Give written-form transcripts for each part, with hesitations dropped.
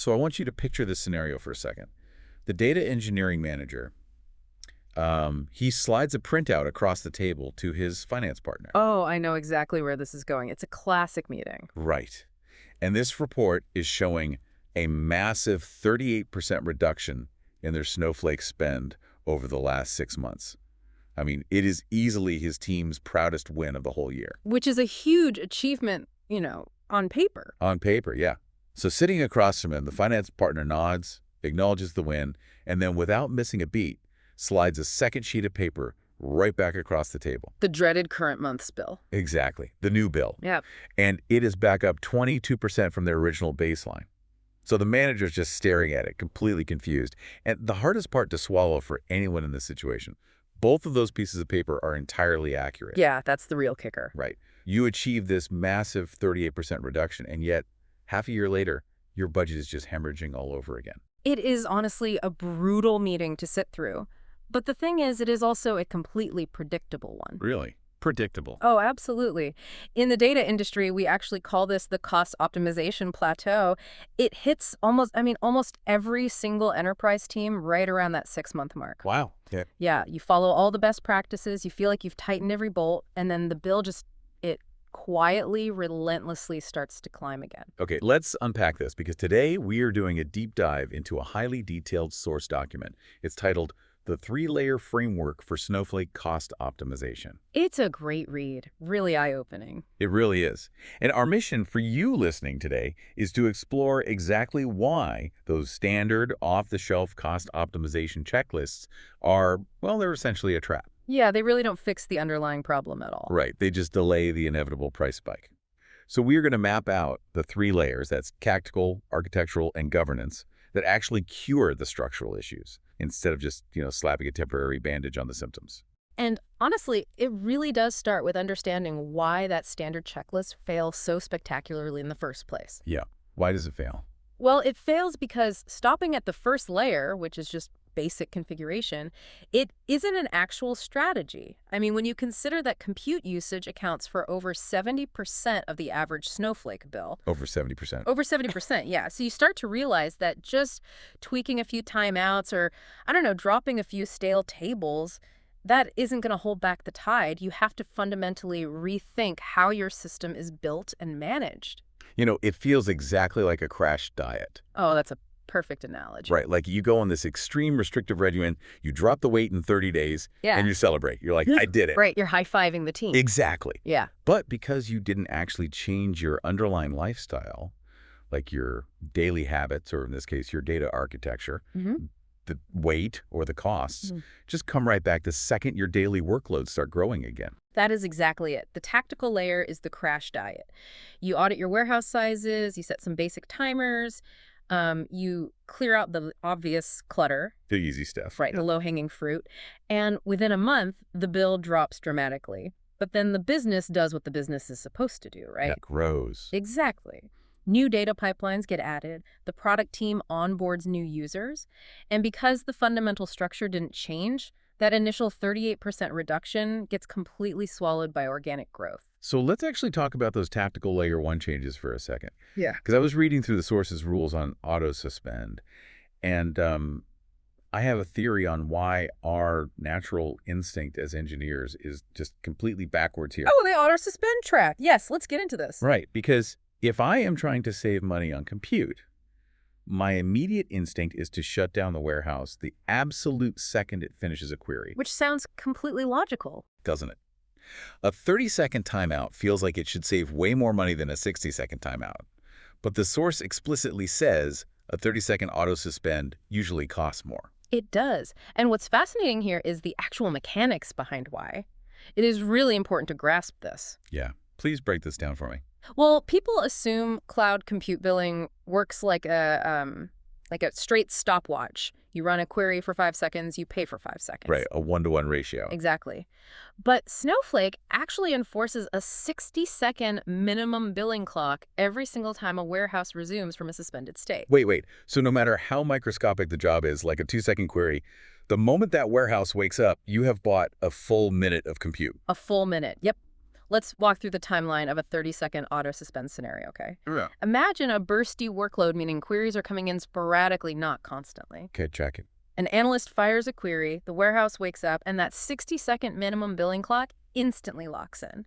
So I want you to picture this scenario for a second. The data engineering manager, he slides a printout across the table to his finance partner. Oh, I know exactly where this is going. It's a classic meeting. Right. And this report is showing a massive 38% reduction in their Snowflake spend over the last 6 months. I mean, it is easily his team's proudest win of the whole year. Which is a huge achievement, on paper. On paper, yeah. So sitting across from him, the finance partner nods, acknowledges the win, and then without missing a beat, slides a second sheet of paper right back across the table. The dreaded current month's bill. Exactly. The new bill. Yeah. And it is back up 22% from their original baseline. So the manager's just staring at it, completely confused. And the hardest part to swallow for anyone in this situation, both of those pieces of paper are entirely accurate. Yeah, that's the real kicker. Right. You achieve this massive 38% reduction, and yet half a year later, your budget is just hemorrhaging all over again. It is honestly a brutal meeting to sit through. But the thing is, it is also a completely predictable one. Really? Predictable. Oh, absolutely. In the data industry, we actually call this the cost optimization plateau. It hits almost every single enterprise team right around that 6-month mark. Wow. Yeah. Yeah, you follow all the best practices, you feel like you've tightened every bolt, and then the bill it quietly, relentlessly starts to climb again. Okay, let's unpack this, because today we are doing a deep dive into a highly detailed source document. It's titled The 3-Layer Framework for Snowflake Cost Optimization. It's a great read, really eye-opening. It really is. And our mission for you listening today is to explore exactly why those standard off-the-shelf cost optimization checklists are, well, they're essentially a trap. Yeah, they really don't fix the underlying problem at all. Right. They just delay the inevitable price spike. So we're going to map out the 3 layers, that's tactical, architectural, and governance, that actually cure the structural issues instead of just, slapping a temporary bandage on the symptoms. And honestly, it really does start with understanding why that standard checklist fails so spectacularly in the first place. Yeah. Why does it fail? Well, it fails because stopping at the first layer, which is just basic configuration, it isn't an actual strategy. I mean, when you consider that compute usage accounts for over 70% of the average Snowflake bill. Over 70%. Over 70%, yeah. So you start to realize that just tweaking a few timeouts or, dropping a few stale tables, that isn't going to hold back the tide. You have to fundamentally rethink how your system is built and managed. It feels exactly like a crash diet. Oh, that's a perfect analogy. Right, like you go on this extreme restrictive regimen, you drop the weight in 30 days, and you celebrate. You're like, I did it. Right, you're high-fiving the team. Exactly. Yeah. But because you didn't actually change your underlying lifestyle, like your daily habits, or in this case, your data architecture, the weight or the costs, just come right back the second your daily workloads start growing again. That is exactly it. The tactical layer is the crash diet. You audit your warehouse sizes, you set some basic timers, you clear out the obvious clutter. The easy stuff. Right, the low-hanging fruit. And within a month, the bill drops dramatically. But then the business does what the business is supposed to do, right? It grows. Exactly. New data pipelines get added, the product team onboards new users, and because the fundamental structure didn't change, that initial 38% reduction gets completely swallowed by organic growth. So let's actually talk about those tactical layer 1 changes for a second. Yeah. Because I was reading through the source's rules on auto-suspend, and I have a theory on why our natural instinct as engineers is just completely backwards here. Oh, the auto-suspend trap. Yes, let's get into this. Right, because if I am trying to save money on compute, my immediate instinct is to shut down the warehouse the absolute second it finishes a query. Which sounds completely logical. Doesn't it? A 30-second timeout feels like it should save way more money than a 60-second timeout. But the source explicitly says a 30-second auto-suspend usually costs more. It does. And what's fascinating here is the actual mechanics behind why. It is really important to grasp this. Yeah. Please break this down for me. Well, people assume cloud compute billing works like a straight stopwatch. You run a query for 5 seconds, you pay for 5 seconds. Right, a 1-to-1 ratio. Exactly. But Snowflake actually enforces a 60-second minimum billing clock every single time a warehouse resumes from a suspended state. Wait. So no matter how microscopic the job is, like a 2-second query, the moment that warehouse wakes up, you have bought a full minute of compute. A full minute, yep. Let's walk through the timeline of a 30-second auto-suspend scenario, okay? Yeah. Imagine a bursty workload, meaning queries are coming in sporadically, not constantly. Okay, check it. An analyst fires a query, the warehouse wakes up, and that 60-second minimum billing clock instantly locks in.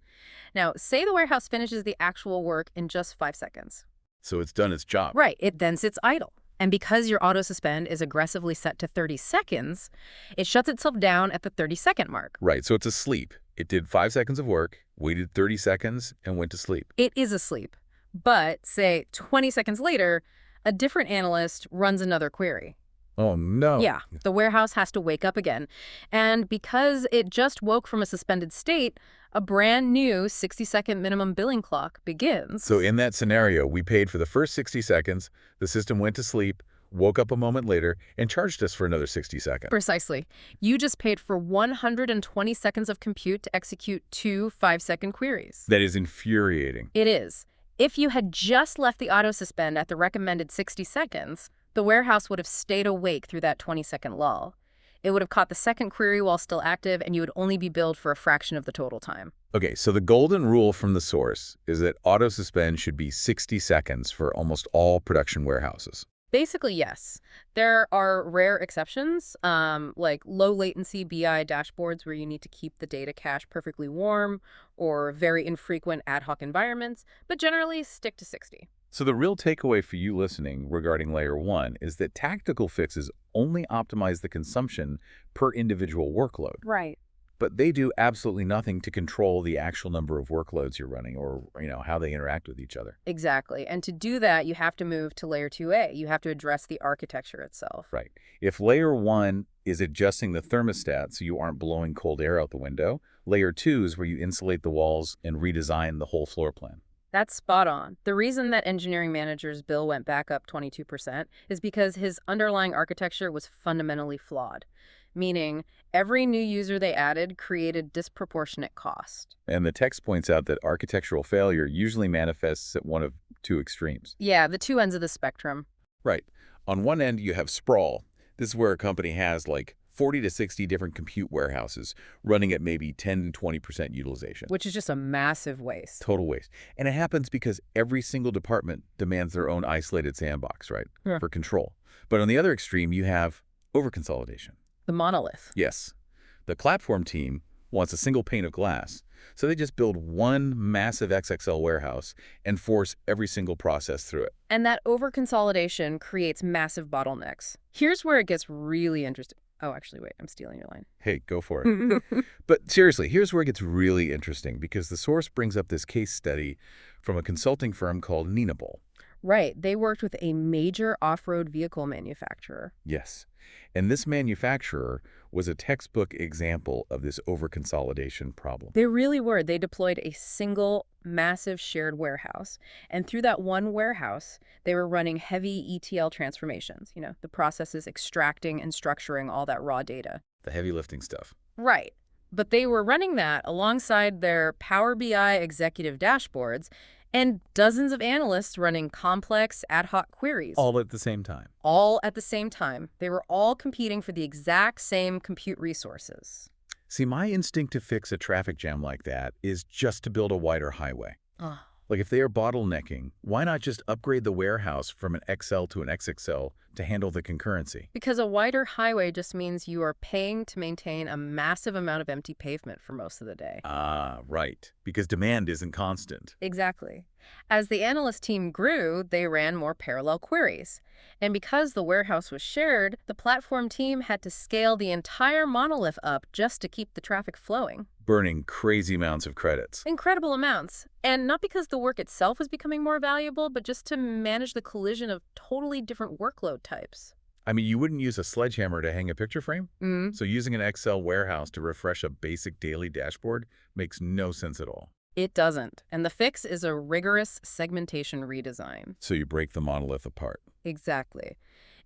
Now, say the warehouse finishes the actual work in just 5 seconds. So it's done its job. Right, it then sits idle. And because your auto-suspend is aggressively set to 30 seconds, it shuts itself down at the 30-second mark. Right, so it's asleep. It did 5 seconds of work, waited 30 seconds, and went to sleep. It is asleep. But, say, 20 seconds later, a different analyst runs another query. Oh, no. Yeah, the warehouse has to wake up again. And because it just woke from a suspended state, a brand new 60-second minimum billing clock begins. So in that scenario, we paid for the first 60 seconds, the system went to sleep, woke up a moment later, and charged us for another 60 seconds. Precisely. You just paid for 120 seconds of compute to execute 2 5-second queries. That is infuriating. It is. If you had just left the auto-suspend at the recommended 60 seconds, the warehouse would have stayed awake through that 20-second lull. It would have caught the second query while still active, and you would only be billed for a fraction of the total time. Okay, so the golden rule from the source is that auto-suspend should be 60 seconds for almost all production warehouses. Basically, yes. There are rare exceptions, like low-latency BI dashboards where you need to keep the data cache perfectly warm, or very infrequent ad hoc environments, but generally stick to 60. So the real takeaway for you listening regarding Layer 1 is that tactical fixes only optimize the consumption per individual workload. Right. But they do absolutely nothing to control the actual number of workloads you're running or, how they interact with each other. Exactly. And to do that, you have to move to Layer 2A. You have to address the architecture itself. Right. If Layer 1 is adjusting the thermostat so you aren't blowing cold air out the window, Layer 2 is where you insulate the walls and redesign the whole floor plan. That's spot on. The reason that engineering manager's bill went back up 22% is because his underlying architecture was fundamentally flawed, meaning every new user they added created disproportionate cost. And the text points out that architectural failure usually manifests at one of two extremes. Yeah, the two ends of the spectrum. Right. On one end, you have sprawl. This is where a company has like 40 to 60 different compute warehouses running at maybe 10 to 20% utilization. Which is just a massive waste. Total waste. And it happens because every single department demands their own isolated sandbox, right, for control. But on the other extreme, you have overconsolidation. The monolith. Yes. The platform team wants a single pane of glass, so they just build one massive XXL warehouse and force every single process through it. And that overconsolidation creates massive bottlenecks. Here's where it gets really interesting. Oh, actually, wait, I'm stealing your line. Hey, go for it. But seriously, here's where it gets really interesting because the source brings up this case study from a consulting firm called Ninable. Right. They worked with a major off-road vehicle manufacturer. Yes. And this manufacturer was a textbook example of this overconsolidation problem. They really were. They deployed a single massive shared warehouse. And through that one warehouse, they were running heavy ETL transformations, the processes extracting and structuring all that raw data. The heavy lifting stuff. Right. But they were running that alongside their Power BI executive dashboards and dozens of analysts running complex ad hoc queries. All at the same time. All at the same time. They were all competing for the exact same compute resources. See, my instinct to fix a traffic jam like that is just to build a wider highway. Like if they are bottlenecking, why not just upgrade the warehouse from an XL to an XXL to handle the concurrency? Because a wider highway just means you are paying to maintain a massive amount of empty pavement for most of the day. Ah, right. Because demand isn't constant. Exactly. As the analyst team grew, they ran more parallel queries. And because the warehouse was shared, the platform team had to scale the entire monolith up just to keep the traffic flowing. Burning crazy amounts of credits. Incredible amounts. And not because the work itself was becoming more valuable, but just to manage the collision of totally different workload types. I mean, you wouldn't use a sledgehammer to hang a picture frame? Mm. So using an Excel warehouse to refresh a basic daily dashboard makes no sense at all. It doesn't. And the fix is a rigorous segmentation redesign. So you break the monolith apart. Exactly.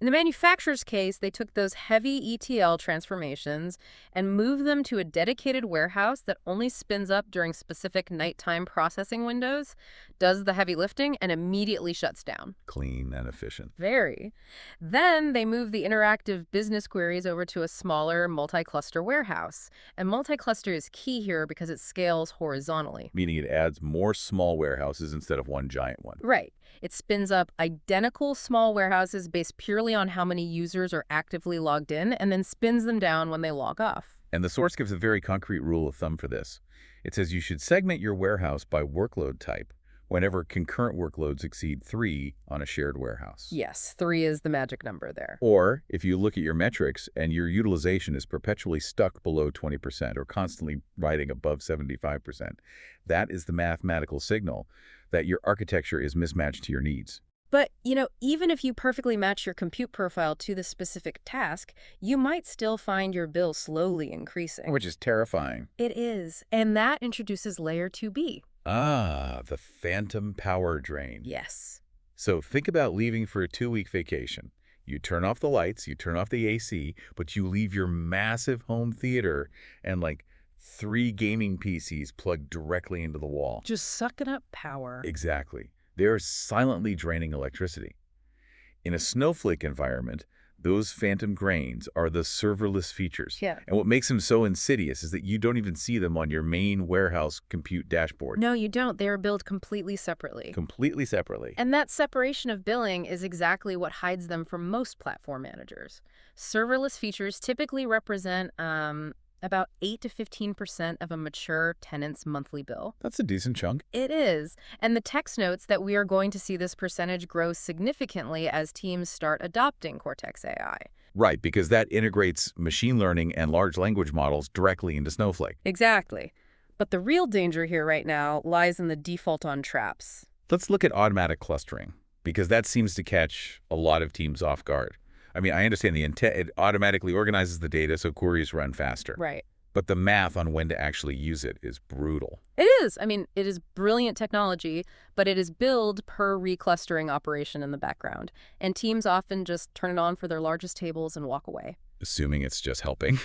In the manufacturer's case, they took those heavy ETL transformations and moved them to a dedicated warehouse that only spins up during specific nighttime processing windows, does the heavy lifting, and immediately shuts down. Clean and efficient. Very. Then they moved the interactive business queries over to a smaller multi-cluster warehouse. And multi-cluster is key here because it scales horizontally. Meaning it adds more small warehouses instead of one giant one. Right. It spins up identical small warehouses based purely on how many users are actively logged in and then spins them down when they log off. And the source gives a very concrete rule of thumb for this. It says you should segment your warehouse by workload type whenever concurrent workloads exceed 3 on a shared warehouse. Yes, 3 is the magic number there. Or if you look at your metrics and your utilization is perpetually stuck below 20% or constantly riding above 75%, that is the mathematical signal that your architecture is mismatched to your needs. But, even if you perfectly match your compute profile to the specific task, you might still find your bill slowly increasing. Which is terrifying. It is. And that introduces layer 2B. Ah, the phantom power drain. Yes. So think about leaving for a 2-week vacation. You turn off the lights, you turn off the AC, but you leave your massive home theater and 3 gaming PCs plugged directly into the wall. Just sucking up power. Exactly. They're silently draining electricity. In a Snowflake environment, those phantom drains are the serverless features. Yeah. And what makes them so insidious is that you don't even see them on your main warehouse compute dashboard. No, you don't. They are billed completely separately. Completely separately. And that separation of billing is exactly what hides them from most platform managers. Serverless features typically represent about 8 to 15% of a mature tenant's monthly bill. That's a decent chunk. It is. And the text notes that we are going to see this percentage grow significantly as teams start adopting Cortex AI. Right, because that integrates machine learning and large language models directly into Snowflake. Exactly. But the real danger here right now lies in the default on traps. Let's look at automatic clustering, because that seems to catch a lot of teams off guard. I mean, I understand the intent. It automatically organizes the data so queries run faster. Right. But the math on when to actually use it is brutal. It is. I mean, it is brilliant technology, but it is billed per reclustering operation in the background. And teams often just turn it on for their largest tables and walk away. Assuming it's just helping.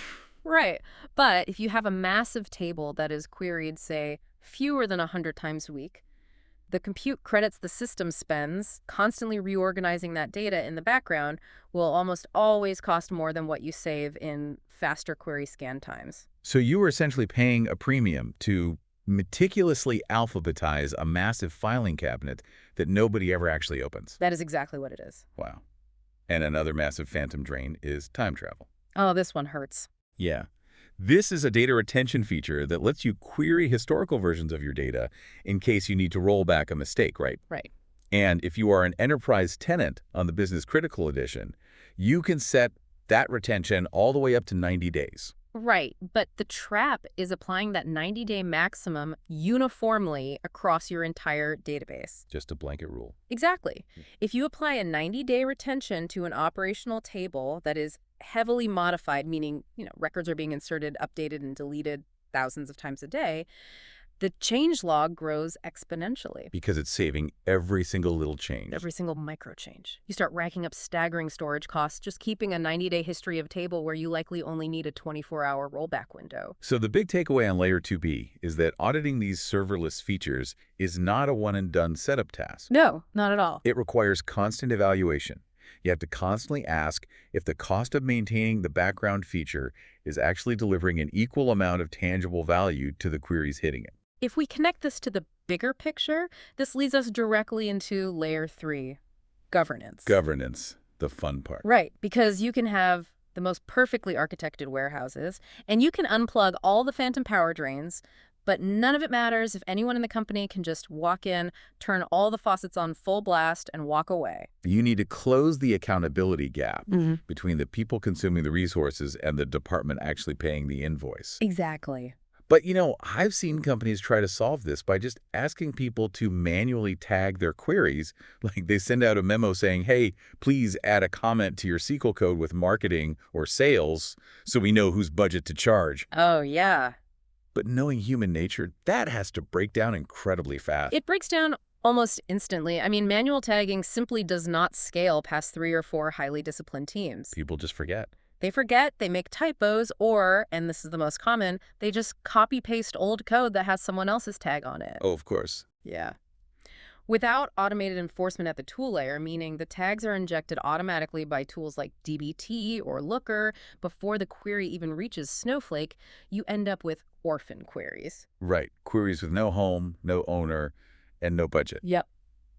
Right. But if you have a massive table that is queried, say, fewer than 100 times a week, the compute credits the system spends. Constantly reorganizing that data in the background will almost always cost more than what you save in faster query scan times. So you are essentially paying a premium to meticulously alphabetize a massive filing cabinet that nobody ever actually opens. That is exactly what it is. Wow. And another massive phantom drain is time travel. Oh, this one hurts. Yeah. This is a data retention feature that lets you query historical versions of your data in case you need to roll back a mistake, right? Right. And if you are an enterprise tenant on the Business Critical Edition, you can set that retention all the way up to 90 days. Right, but the trap is applying that 90-day maximum uniformly across your entire database. Just a blanket rule. Exactly. If you apply a 90-day retention to an operational table that is heavily modified, meaning, records are being inserted, updated, and deleted thousands of times a day, the change log grows exponentially. Because it's saving every single little change. Every single micro change. You start racking up staggering storage costs just keeping a 90-day history of table where you likely only need a 24-hour rollback window. So the big takeaway on Layer 2B is that auditing these serverless features is not a one-and-done setup task. No, not at all. It requires constant evaluation. You have to constantly ask if the cost of maintaining the background feature is actually delivering an equal amount of tangible value to the queries hitting it. If we connect this to the bigger picture, this leads us directly into Layer 3, governance. Governance, the fun part. Right, because you can have the most perfectly architected warehouses, and you can unplug all the phantom power drains, but none of it matters if anyone in the company can just walk in, turn all the faucets on full blast, and walk away. You need to close the accountability gap between the people consuming the resources and the department actually paying the invoice. Exactly. But, I've seen companies try to solve this by just asking people to manually tag their queries. Like they send out a memo saying, hey, please add a comment to your SQL code with marketing or sales so we know whose budget to charge. Oh, yeah. But knowing human nature, that has to break down incredibly fast. It breaks down Almost instantly. I mean, manual tagging simply does not scale past 3 or 4 highly disciplined teams. People just forget. They forget, they make typos, or, and this is the most common, they just copy-paste old code that has someone else's tag on it. Oh, of course. Yeah. Without automated enforcement at the tool layer, meaning the tags are injected automatically by tools like dbt or Looker before the query even reaches Snowflake, you end up with orphan queries. Right. Queries with no home, no owner, and no budget. Yep.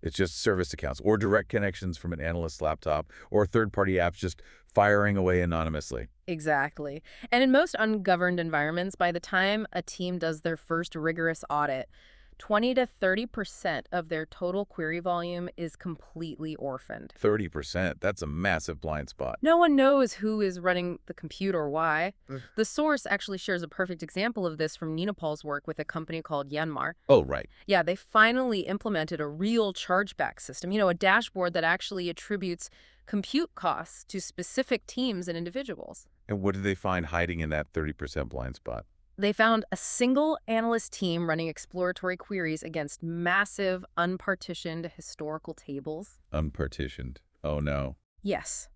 It's just service accounts or direct connections from an analyst's laptop or third-party apps just firing away anonymously. Exactly. And in most ungoverned environments, by the time a team does their first rigorous audit, 20 to 30% of their total query volume is completely orphaned. 30%. That's a massive blind spot. No one knows who is running the compute or why. The source actually shares a perfect example of this from Ninapal's work with a company called Yanmar. Oh, right. Yeah, they finally implemented a real chargeback system, a dashboard that actually attributes compute costs to specific teams and individuals. And what did they find hiding in that 30% blind spot? They found a single analyst team running exploratory queries against massive, unpartitioned historical tables. Unpartitioned. Oh, no. Yes.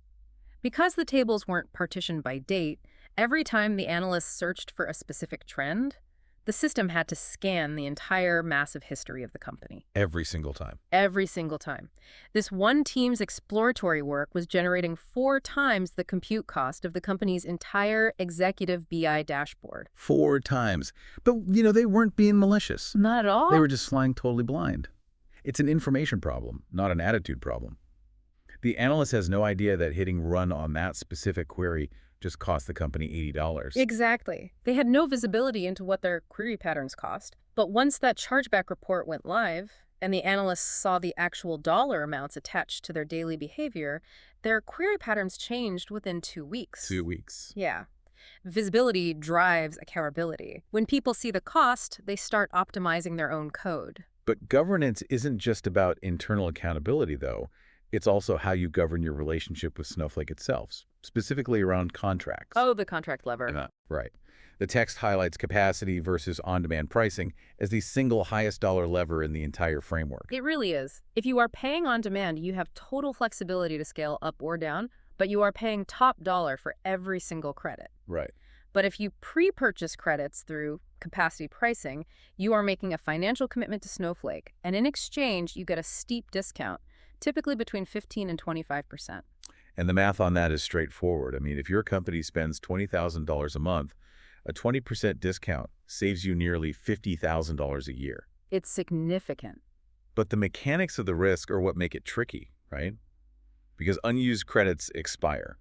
Because the tables weren't partitioned by date, every time the analyst searched for a specific trend, the system had to scan the entire massive history of the company. Every single time. Every single time. This one team's exploratory work was generating 4 times the compute cost of the company's entire executive BI dashboard. 4 times. But, they weren't being malicious. Not at all. They were just flying totally blind. It's an information problem, not an attitude problem. The analyst has no idea that hitting run on that specific query just cost the company $80. Exactly. They had no visibility into what their query patterns cost. But once that chargeback report went live, and the analysts saw the actual dollar amounts attached to their daily behavior, their query patterns changed within 2 weeks. 2 weeks. Yeah. Visibility drives accountability. When people see the cost, they start optimizing their own code. But governance isn't just about internal accountability, though. It's also how you govern your relationship with Snowflake itself, specifically around contracts. Oh, the contract lever. Right. The text highlights capacity versus on-demand pricing as the single highest dollar lever in the entire framework. It really is. If you are paying on demand, you have total flexibility to scale up or down, but you are paying top dollar for every single credit. Right. But if you pre-purchase credits through capacity pricing, you are making a financial commitment to Snowflake, and in exchange, you get a steep discount, typically between 15 and 25%. And the math on that is straightforward. I mean, if your company spends $20,000 a month, a 20% discount saves you nearly $50,000 a year. It's significant. But the mechanics of the risk are what make it tricky, right? Because unused credits expire.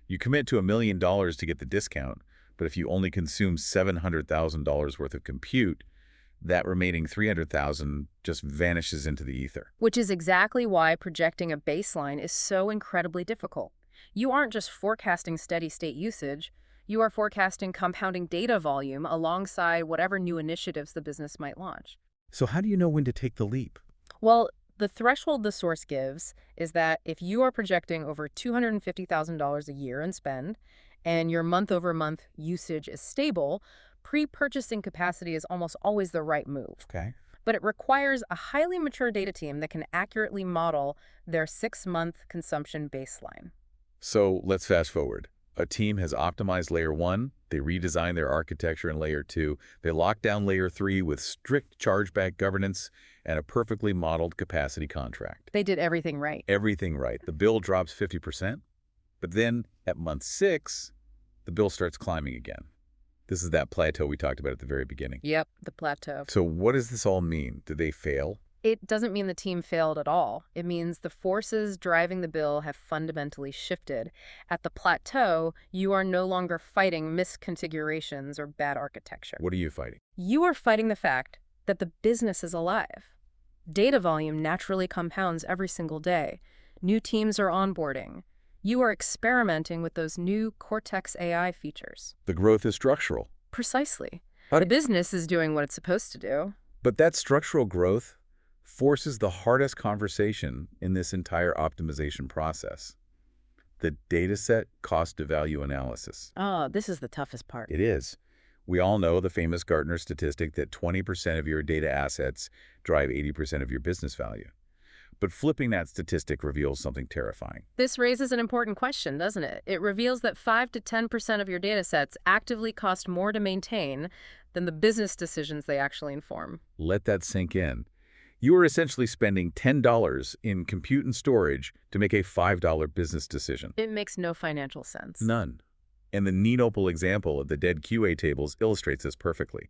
You commit to $1 million to get the discount, but if you only consume $700,000 worth of compute, that remaining $300,000 just vanishes into the ether. Which is exactly why projecting a baseline is so incredibly difficult. You aren't just forecasting steady-state usage, you are forecasting compounding data volume alongside whatever new initiatives the business might launch. So how do you know when to take the leap? Well, the threshold the source gives is that if you are projecting over $250,000 a year in spend, and your month-over-month usage is stable, pre-purchasing capacity is almost always the right move. Okay. But it requires a highly mature data team that can accurately model their 6-month consumption baseline. So let's fast forward. A team has optimized layer 1, they redesign their architecture in layer 2, they lock down layer 3 with strict chargeback governance and a perfectly modeled capacity contract. They did everything right. Everything right. The bill drops 50%, but then at month 6, the bill starts climbing again. This is that plateau we talked about at the very beginning. Yep, the plateau. So what does this all mean? Did they fail? It doesn't mean the team failed at all. It means the forces driving the bill have fundamentally shifted. At the plateau, you are no longer fighting misconfigurations or bad architecture. What are you fighting? You are fighting the fact that the business is alive. Data volume naturally compounds every single day. New teams are onboarding. You are experimenting with those new Cortex AI features. The growth is structural. Precisely. The business is doing what it's supposed to do. But that structural growth forces the hardest conversation in this entire optimization process. The dataset cost-to-value analysis. Oh, this is the toughest part. It is. We all know the famous Gartner statistic that 20% of your data assets drive 80% of your business value. But flipping that statistic reveals something terrifying. This raises an important question, doesn't it? It reveals that 5 to 10% of your data sets actively cost more to maintain than the business decisions they actually inform. Let that sink in. You are essentially spending $10 in compute and storage to make a $5 business decision. It makes no financial sense. None. And the neat-opal example of the dead QA tables illustrates this perfectly.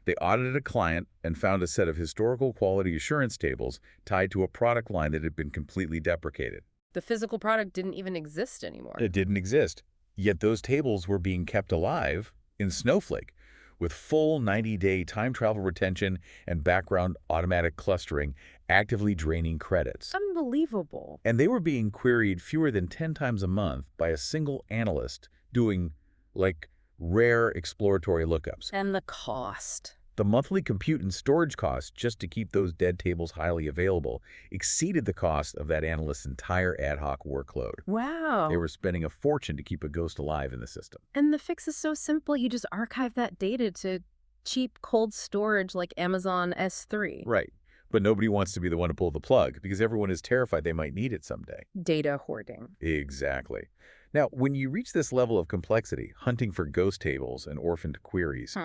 They audited a client and found a set of historical quality assurance tables tied to a product line that had been completely deprecated. The physical product didn't even exist anymore. It didn't exist. Yet those tables were being kept alive in Snowflake, with full 90-day time travel retention and background automatic clustering actively draining credits. Unbelievable. And they were being queried fewer than 10 times a month by a single analyst doing, like, rare exploratory lookups. And the cost. The monthly compute and storage costs just to keep those dead tables highly available exceeded the cost of that analyst's entire ad hoc workload. Wow. They were spending a fortune to keep a ghost alive in the system. And the fix is so simple. You just archive that data to cheap cold storage like Amazon S3. Right. But nobody wants to be the one to pull the plug because everyone is terrified they might need it someday. Data hoarding. Exactly. Now, when you reach this level of complexity, hunting for ghost tables and orphaned queries,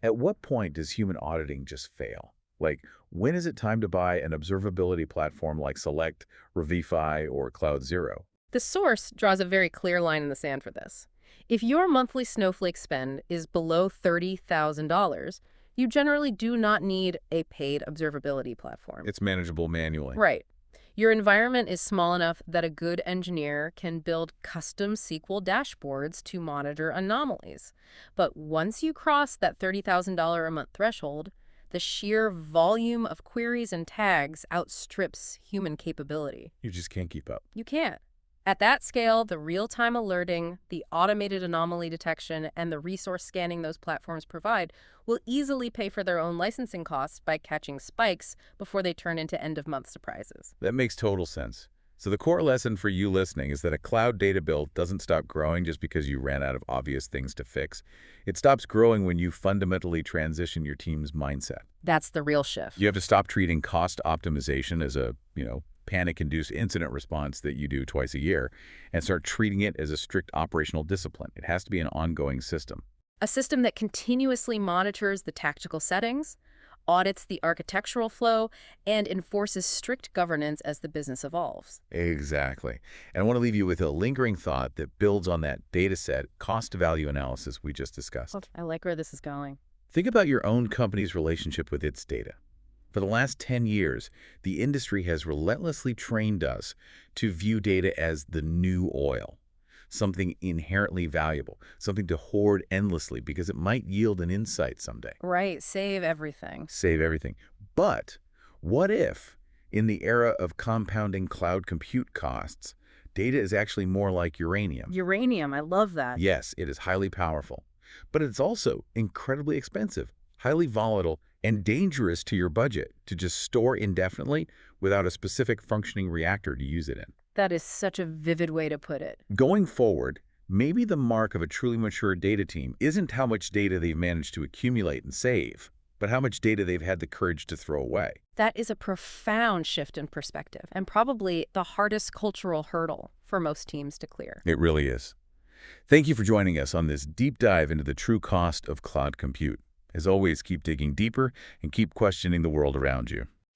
at what point does human auditing just fail? Like, when is it time to buy an observability platform like Select, Revify, or Cloud Zero? The source draws a very clear line in the sand for this. If your monthly Snowflake spend is below $30,000, you generally do not need a paid observability platform. It's manageable manually. Right. Your environment is small enough that a good engineer can build custom SQL dashboards to monitor anomalies. But once you cross that $30,000 a month threshold, the sheer volume of queries and tags outstrips human capability. You just can't keep up. You can't. At that scale, the real-time alerting, the automated anomaly detection, and the resource scanning those platforms provide will easily pay for their own licensing costs by catching spikes before they turn into end-of-month surprises. That makes total sense. So the core lesson for you listening is that a cloud data bill doesn't stop growing just because you ran out of obvious things to fix. It stops growing when you fundamentally transition your team's mindset. That's the real shift. You have to stop treating cost optimization as a, panic-induced incident response that you do twice a year and start treating it as a strict operational discipline. It has to be an ongoing system. A system that continuously monitors the tactical settings, audits the architectural flow, and enforces strict governance as the business evolves. Exactly. And I want to leave you with a lingering thought that builds on that data set cost-value analysis we just discussed. I like where this is going. Think about your own company's relationship with its data. For the last 10 years, the industry has relentlessly trained us to view data as the new oil, something inherently valuable, something to hoard endlessly because it might yield an insight someday. Right, save everything. Save everything. But what if, in the era of compounding cloud compute costs, data is actually more like uranium? Uranium, I love that. Yes, it is highly powerful, but it's also incredibly expensive, highly volatile, and dangerous to your budget to just store indefinitely without a specific functioning reactor to use it in. That is such a vivid way to put it. Going forward, maybe the mark of a truly mature data team isn't how much data they've managed to accumulate and save, but how much data they've had the courage to throw away. That is a profound shift in perspective and probably the hardest cultural hurdle for most teams to clear. It really is. Thank you for joining us on this deep dive into the true cost of cloud compute. As always, keep digging deeper and keep questioning the world around you.